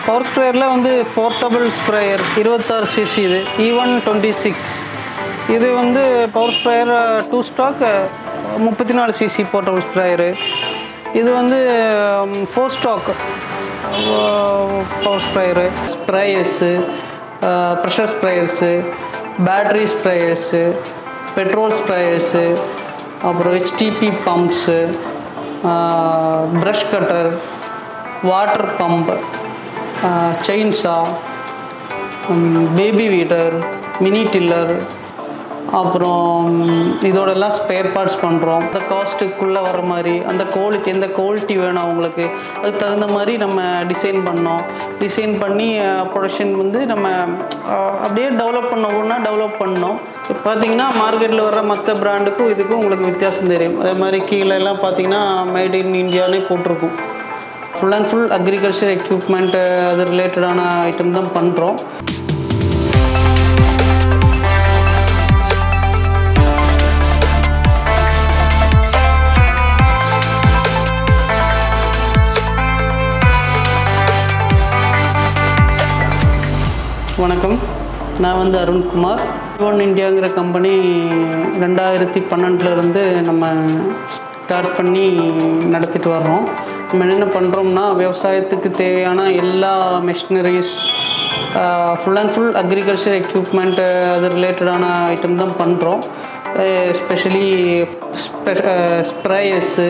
Power ஸ்ப்ரேயரில் வந்து portable sprayer 26 CC இது E126. இது வந்து power sprayer 2 stroke 34 CC portable sprayer. இது வந்து 4 stroke power sprayer. Sprayers, pressure sprayers, battery sprayers, petrol sprayers, அப்புறம் HTP pumps, brush cutter, water pump, chainsaw, baby weeder, mini tiller, அப்புறம் இதோடெல்லாம் spare parts பண்ணுறோம். அந்த காஸ்ட்டுக்குள்ளே வர மாதிரி அந்த குவாலிட்டி, எந்த குவாலிட்டி வேணும் அவங்களுக்கு அதுக்கு தகுந்த மாதிரி நம்ம டிசைன் பண்ணோம். டிசைன் பண்ணி ப்ரொடக்ஷன் வந்து நம்ம அப்படியே டெவலப் டெவலப் பண்ணோம். இப்போ பார்த்திங்கன்னா மார்க்கெட்டில் வர மற்ற பிராண்டுக்கும் இதுக்கும் உங்களுக்கு வித்தியாசம் தெரியும். அதே மாதிரி கீழெல்லாம் பார்த்திங்கன்னா மேட் இன் இந்தியானே போட்டிருக்கும். Full and full agriculture equipment அது ரிலேட்டடான ஐட்டம் தான் பண்ணுறோம். வணக்கம், நான் வந்து அருண்குமார். E1 இந்தியாங்கிற கம்பெனி 2012 நம்ம ஸ்டார்ட் பண்ணி நடத்திட்டு வர்றோம். நம்ம என்னென்ன பண்ணுறோம்னா, விவசாயத்துக்கு தேவையான எல்லா machineries, full and full agriculture equipment அது ரிலேட்டடான ஐட்டம் தான் பண்ணுறோம். Especially sprayers,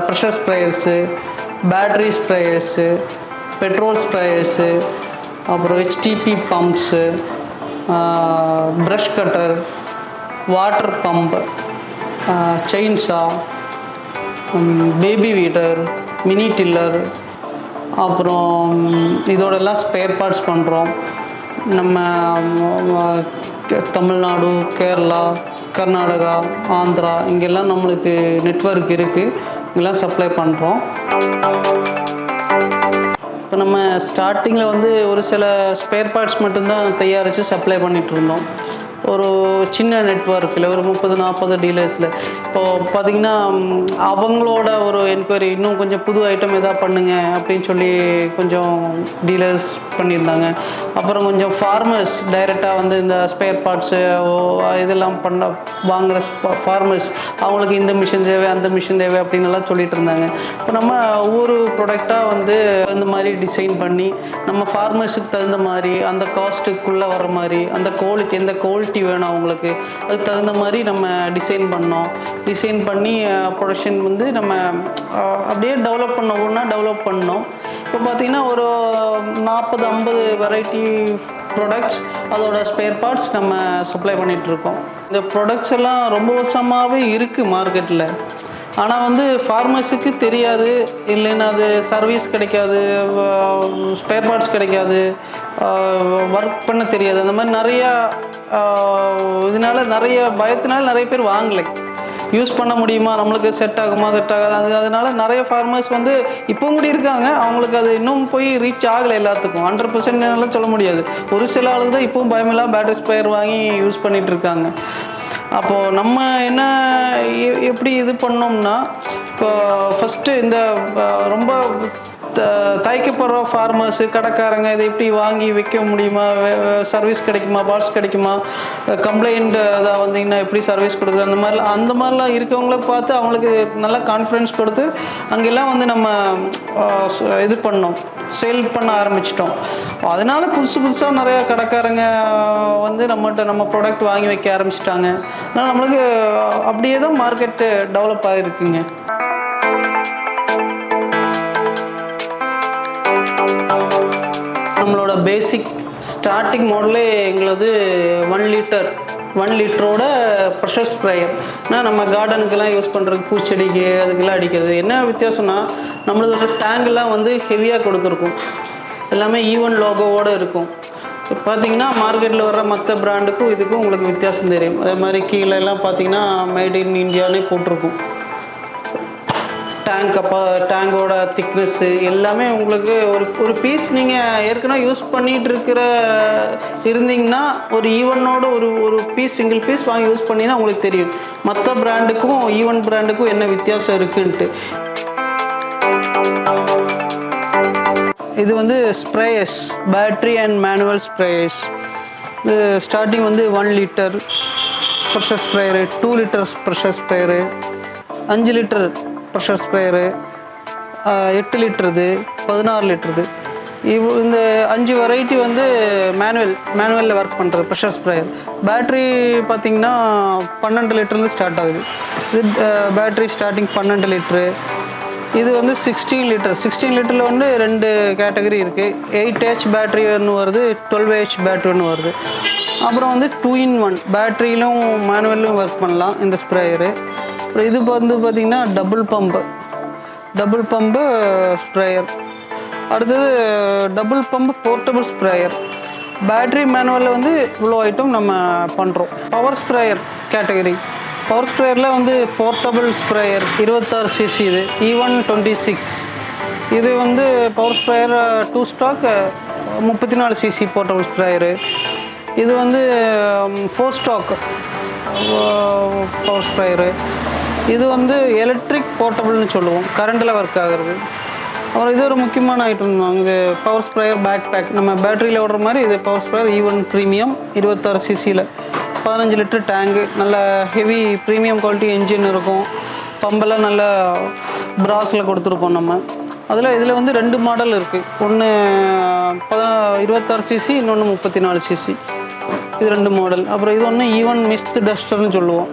pressure sprayers, battery sprayers, petrol sprayers, அப்புறம் HTP pumps, brush cutter, water pump, chainsaw, baby weeder, mini tiller, அப்புறம் இதோடெல்லாம் ஸ்பேர் பார்ட்ஸ் பண்ணுறோம். நம்ம தமிழ்நாடு, கேரளா, கர்நாடகா, ஆந்திரா இங்கெல்லாம் நம்மளுக்கு நெட்வொர்க் இருக்குது. இங்கெல்லாம் சப்ளை பண்ணுறோம். இப்போ நம்ம ஸ்டார்டிங்கில் வந்து ஒரு சில ஸ்பேர் பார்ட்ஸ் மட்டும்தான் தயாரித்து சப்ளை பண்ணிகிட்ருந்தோம். ஒரு சின்ன நெட்வொர்க்கில் ஒரு 30-40 டீலர்ஸில். இப்போது பார்த்திங்கன்னா அவங்களோட ஒரு என்கொயரி, இன்னும் கொஞ்சம் புது ஐட்டம் எதாவது பண்ணுங்க அப்படின்னு சொல்லி கொஞ்சம் டீலர்ஸ் பண்ணியிருந்தாங்க. அப்புறம் கொஞ்சம் ஃபார்மர்ஸ் டைரெக்டாக வந்து இந்த ஸ்பேர் பார்ட்ஸு இதெல்லாம் வாங்குகிற ஃபார்மர்ஸ், அவங்களுக்கு இந்த மிஷின் தேவை, அந்த மிஷின் தேவை அப்படின்னு எல்லாம் சொல்லிட்டு இருந்தாங்க. இப்போ நம்ம ஒவ்வொரு ப்ராடக்டாக வந்து இந்த மாதிரி டிசைன் பண்ணி நம்ம ஃபார்மர்ஸுக்கு தகுந்த மாதிரி அந்த காஸ்ட்டுக்குள்ளே வர மாதிரி அந்த குவாலிட்டி, எந்த குவாலிட்டி வேணும் அவங்களுக்கு அதுக்கு தகுந்த மாதிரி நம்ம டிசைன் பண்ணோம். டிசைன் பண்ணி ப்ரொடக்ஷன் வந்து நம்ம அப்படியே டெவலப் பண்ணோம். இப்போ பார்த்திங்கன்னா ஒரு 40-50 வெரைட்டி ப்ராடக்ட்ஸ், அதோட ஸ்பேர் பார்ட்ஸ் நம்ம சப்ளை பண்ணிகிட்ருக்கோம். இந்த ப்ராடக்ட்ஸ் எல்லாம் ரொம்ப வருஷமாகவே இருக்குது மார்க்கெட்டில். ஆனால் வந்து ஃபார்மர்ஸுக்கு தெரியாது, இல்லைன்னா அது சர்வீஸ் கிடைக்காது, ஸ்பேர் பார்ட்ஸ் கிடைக்காது, ஒர்க் பண்ண தெரியாது. அந்த மாதிரி நிறையா இதனால் நிறைய பயத்தினால நிறைய பேர் வாங்கலை. யூஸ் பண்ண முடியுமா, நம்மளுக்கு செட் ஆகாது. அதனால நிறைய ஃபார்மர்ஸ் வந்து இப்போ கூட இருக்காங்க, அவங்களுக்கு அது இன்னும் போய் ரீச் ஆகலை எல்லாத்துக்கும். 100% சொல்ல முடியாது. ஒரு சில ஆளுக்கு தான் இப்போவும் பயமில்லாமல் பேட்டரி ஸ்ப்ரேயர் வாங்கி யூஸ் பண்ணிகிட்டு இருக்காங்க. அப்போது நம்ம என்ன எப்படி இது பண்ணோம்னா, இப்போ ஃபஸ்ட்டு இந்த ரொம்ப தயக்கப்படுற ஃபார்மர்ஸு, கடைக்காரங்க இதை எப்படி வாங்கி வைக்க முடியுமா, சர்வீஸ் கிடைக்குமா, பார்ட்ஸ் கிடைக்குமா, கம்ப்ளைண்ட் அதான் வந்தீங்கன்னா எப்படி சர்வீஸ் கொடுக்குறது, அந்த மாதிரிலாம் இருக்கவங்கள பார்த்து அவங்களுக்கு நல்லா கான்ஃபிடென்ஸ் கொடுத்து அங்கெல்லாம் வந்து நம்ம இது பண்ணோம், சேல் பண்ண ஆரம்பிச்சிட்டோம். அதனால் புதுசாக நிறையா கடைக்காரங்க வந்து நம்ம ப்ராடக்ட் வாங்கி வைக்க ஆரம்பிச்சிட்டாங்க. அதனால் நம்மளுக்கு அப்படியே தான் மார்க்கெட்டு டெவலப் ஆகிருக்குங்க. நம்மளோட பேசிக் ஸ்டார்டிங் மாடலே எங்களது 1 லிட்டரோட ப்ரெஷர் ஸ்ப்ரேயர். நம்ம கார்டனுக்கெல்லாம் யூஸ் பண்ணுறது, பூச்செடிக்கு அதுக்கெல்லாம் அடிக்கிறது. என்ன வித்தியாசம்னா, நம்மளோட டேங்கெல்லாம் வந்து ஹெவியாக கொடுத்துருக்கும், எல்லாமே E1 லோகோவோடு இருக்கும். இப்போ பார்த்திங்கன்னா மார்க்கெட்டில் வர மற்ற பிராண்டுக்கும் இதுக்கும் உங்களுக்கு வித்தியாசம் தெரியும். அதே மாதிரி கீழெல்லாம் பார்த்திங்கன்னா மேட் இன் இந்தியானே போட்டிருக்கும். டேங்கோட திக்னஸ்ஸு எல்லாமே உங்களுக்கு ஒரு பீஸ் நீங்கள் ஏற்கனவே யூஸ் பண்ணிகிட்டு இருந்தீங்கன்னா ஒரு E1ஓட ஒரு பீஸ், சிங்கிள் பீஸ் வாங்கி யூஸ் பண்ணிங்கன்னா உங்களுக்கு தெரியும் மற்ற பிராண்டுக்கும் E1 பிராண்டுக்கும் என்ன வித்தியாசம் இருக்குன்ட்டு. இது வந்து sprayers, battery and manual sprayers. இது ஸ்டார்டிங் வந்து 1 litre pressure sprayer, 2 litre pressure sprayer, 5 litre pressure sprayer, 8 லிட்டருது, 16 லிட்டருது. இந்த 5 வெரைட்டி வந்து மேனுவலில் ஒர்க் பண்ணுறது ப்ரெஷர் ஸ்ப்ரேயர். பேட்ரி பார்த்திங்கன்னா 12 லிட்டர்லேருந்து ஸ்டார்ட் ஆகுது. இது பேட்ரி ஸ்டார்டிங் 12 லிட்ரு. இது வந்து 16 லிட்டர். 16 லிட்டரில் வந்து 2 கேட்டகரி இருக்குது. 8H பேட்ரி ஒன்று வருது, 12H பேட்ரி ஒன்று வருது. அப்புறம் வந்து 2-in-1 பேட்ரியிலும் மேனுவலும் ஒர்க் பண்ணலாம் இந்த ஸ்ப்ரேயரு. அப்புறம் இது வந்து பார்த்திங்கன்னா டபுள் பம்பு ஸ்ப்ரேயர். அடுத்தது double pump portable sprayer. Battery மேனுவலில் வந்து இவ்வளோ ஐட்டம் நம்ம பண்ணுறோம். Power sprayer category. பவர் ஸ்ப்ரேயரில் வந்து போர்ட்டபிள் ஸ்ப்ரேயர் 26 cc. இது E126. இது வந்து power sprayer 2 stroke 34 cc portable sprayer. இது வந்து 4 ஸ்டாக் பவர் ஸ்ப்ரேயரு. இது வந்து எலக்ட்ரிக் போர்ட்டபிள்னு சொல்லுவோம், கரண்டில் ஒர்க் ஆகுறது. அப்புறம் இது ஒரு முக்கியமான ஐட்டம் தான். இது பவர் ஸ்ப்ரேயர் பேக் நம்ம பேட்டரியில் ஓடுற மாதிரி இது power sprayer E1 premium 26 cc 15 litre tank. நல்ல ஹெவி ப்ரீமியம் குவாலிட்டி என்ஜின் இருக்கும். பம்பெல்லாம் நல்லா பிராஸில் கொடுத்துருப்போம் நம்ம. இதில் வந்து 2 மாடல் இருக்குது. ஒன்று 26 cc, இன்னொன்று 34 cc. இது 2 மாடல். அப்புறம் இது ஒன்று E1 மிஸ்ட் டஸ்டர்னு சொல்லுவோம்.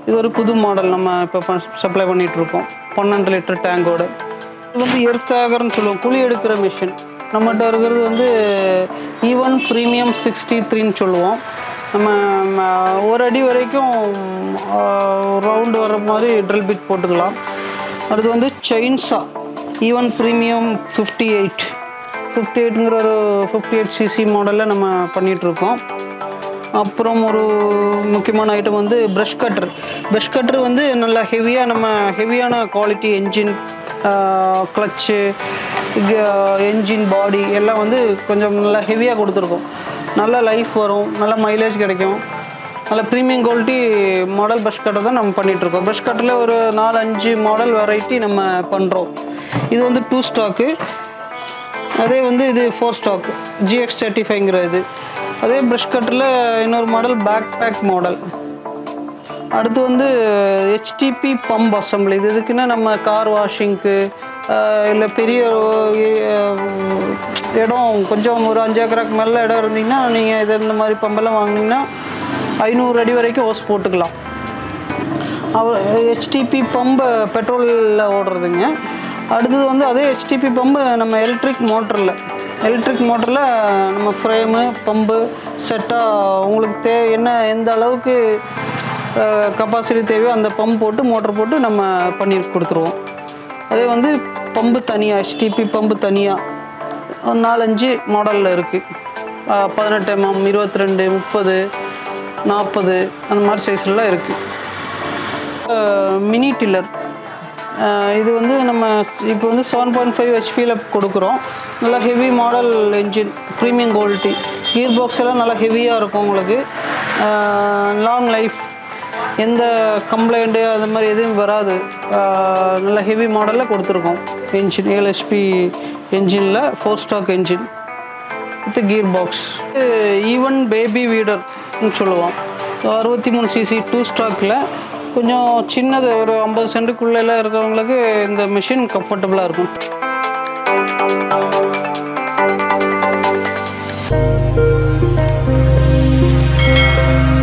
இது ஒரு புது மாடல் நம்ம இப்போ சப்ளை பண்ணிகிட்ருக்கோம் 12 லிட்டர் டேங்கோடு. இது வந்து எர்த்தாகர்னு சொல்லுவோம், குழி எடுக்கிற மிஷின். நம்மகிட்ட இருக்கிறது வந்து E1 ப்ரீமியம் 63ன்னு சொல்லுவோம். நம்ம 1 அடி வரைக்கும் ரவுண்டு வர்ற மாதிரி ட்ரில் பிட் போட்டுக்கலாம். அடுத்து வந்து செயின்ஸா E1 ப்ரீமியம் 58ங்கிற ஒரு 58 cc மாடலில் நம்ம பண்ணிகிட்ருக்கோம். அப்புறம் ஒரு முக்கியமான ஐட்டம் வந்து ப்ரஷ் கட்டர் வந்து நல்லா ஹெவியான குவாலிட்டி என்ஜின், கிளச்சு, என்ஜின் பாடி எல்லாம் வந்து கொஞ்சம் நல்லா ஹெவியாக கொடுத்துருக்கோம். நல்ல லைஃப் வரும், நல்ல மைலேஜ் கிடைக்கும். நல்ல premium quality model brush cutter தான் நம்ம பண்ணிகிட்ருக்கோம். ப்ரஷ் கட்டரில் ஒரு 4-5 மாடல் வெரைட்டி நம்ம பண்ணுறோம். இது வந்து 2 ஸ்டாக்கு. அதே வந்து இது 4 ஸ்டாக்கு GX35ங்கிற இது. அதே ப்ரஷ் கட்டரில் இன்னொரு மாடல் பேக் மாடல். அடுத்து வந்து HTP பம்ப் அசம்பிளி. இது எதுக்குன்னா நம்ம கார் வாஷிங்க்கு இல்லை பெரிய இடம் கொஞ்சம் ஒரு 5 ஏக்கராக்கு மேலே இடம் இருந்தீங்கன்னா நீங்கள் இந்த மாதிரி பம்பெல்லாம் வாங்கினீங்கன்னா 500 அடி வரைக்கும் ஓஸ் போட்டுக்கலாம். HTP பம்பு பெட்ரோலில் ஓடுறதுங்க. அடுத்தது வந்து அதே HTP பம்பு நம்ம எலக்ட்ரிக் மோட்டரில் நம்ம ஃப்ரேமு பம்பு செட்டாக உங்களுக்கு எந்த அளவுக்கு கெப்பாசிட்டி தேவையோ அந்த பம்ப் போட்டு மோட்டர் போட்டு நம்ம பண்ணி கொடுத்துருவோம். அதே வந்து பம்பு தனியாக HTP பம்பு தனியாக 4-5 மாடலில் இருக்குது. 18 mm, 22, 30, 40 அந்த மாதிரி சைஸ்லாம் இருக்குது. Mini tiller. இது வந்து நம்ம இப்போ வந்து 7.5 HP கொடுக்குறோம். நல்லா heavy model engine, premium quality. Gear box எல்லாம் நல்லா ஹெவியாக இருக்கும். உங்களுக்கு லாங் லைஃப், எந்த கம்ப்ளைண்ட்டு அது மாதிரி எதுவும் வராது. நல்ல ஹெவி மாடலில் கொடுத்துருக்கோம். என்ஜின் 7 HP என்ஜினில் 4 stroke engine with gear box. E1 baby வீடர்னு சொல்லுவோம். 63 cc 2 ஸ்டாக்கில் கொஞ்சம் சின்னது ஒரு 50 சென்ட்டுக்குள்ளே இருக்கிறவங்களுக்கு இந்த மிஷின் கம்ஃபர்டபுளாக இருக்கும்.